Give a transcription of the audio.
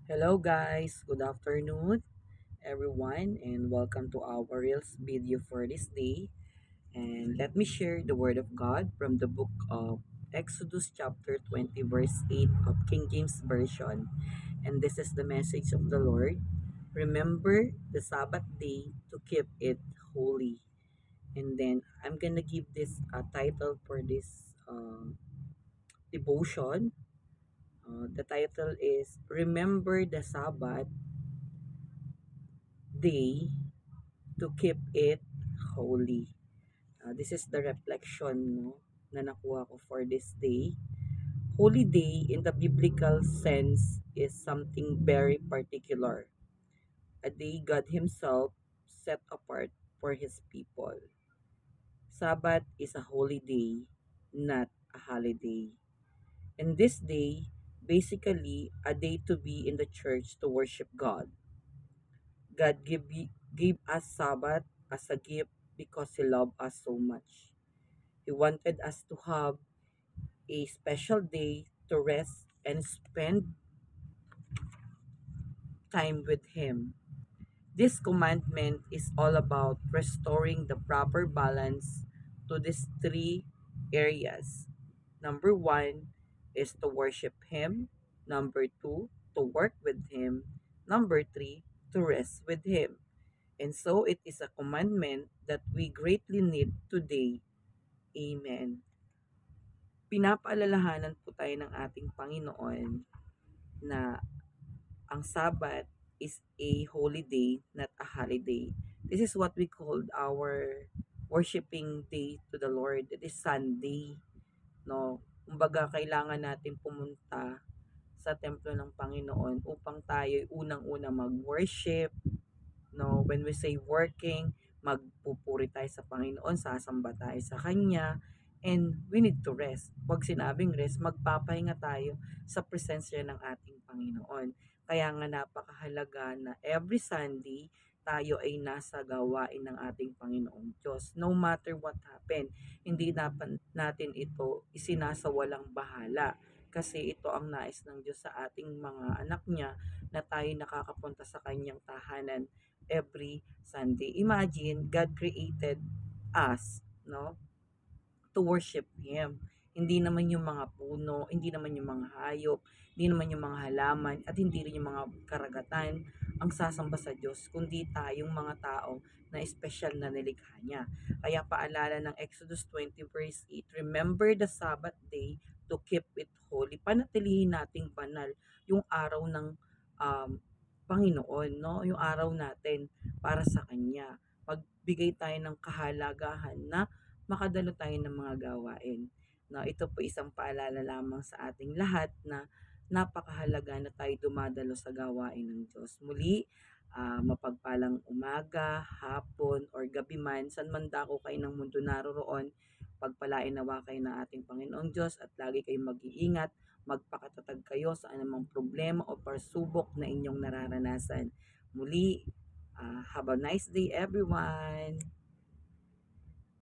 Hello guys, good afternoon everyone and welcome to our Reels video for this day. And let me share the word of God from the book of Exodus chapter 20 verse 8 of King James Version. And this is the message of the Lord. Remember the Sabbath day to keep it holy. And then I'm gonna give this a title for this devotion. The title is Remember the Sabbath day to keep it holy. This is the reflection no, na nakuha ko for this day. Holy day in the biblical sense is something very particular. A day God Himself set apart for His people. Sabbath is a holy day, not a holiday. And this day, basically, a day to be in the church to worship God. God gave us Sabbath as a gift because He loved us so much. He wanted us to have a special day to rest and spend time with Him. This commandment is all about restoring the proper balance to these three areas. Number one is to worship Him. Number two, to work with Him. Number three, to rest with Him. And so it is a commandment that we greatly need today. Amen. Pinapaalalahanan po tayo ng ating Panginoon na ang Sabbath is a holy day, not a holiday. This is what we called our worshiping day to the Lord. It is Sunday. No? Kumbaga, kailangan natin pumunta sa templo ng Panginoon upang tayo unang-una mag-worship. No? When we say working, magpupuri tayo sa Panginoon, sasamba tayo sa Kanya, and we need to rest. Pag sinabing rest, magpapahinga tayo sa presensya ng ating Panginoon. Kaya nga napakahalaga na every Sunday, tayo ay nasa gawain ng ating Panginoong Diyos. No matter what happen, hindi dapat natin ito isinasawalang bahala. Kasi ito ang nais ng Diyos sa ating mga anak niya na tayo nakakapunta sa kanyang tahanan every Sunday. Imagine, God created us, no? To worship Him. Hindi naman yung mga puno, hindi naman yung mga hayop, hindi naman yung mga halaman, at hindi rin yung mga karagatan ang sasamba sa Diyos, kundi tayong mga tao na espesyal na nilikha niya. Kaya paalala ng Exodus 20 verse 8, remember the Sabbath day to keep it holy. Panatilihin nating banal yung araw ng um, Panginoon, no? Yung araw natin para sa Kanya. Magbigay tayo ng kahalagahan na makadalo tayo ng mga gawain. No, ito po isang paalala lamang sa ating lahat na napakahalaga na tayo dumadalo sa gawain ng Diyos. Muli, mapagpalang umaga, hapon, or gabi man, saan man dako kayo ng mundo naroroon, pagpalain nawa kayo ng ating Panginoong Diyos at lagi kayong mag-iingat, magpakatatag kayo sa anumang problema o parsubok na inyong nararanasan. Muli, have a nice day everyone!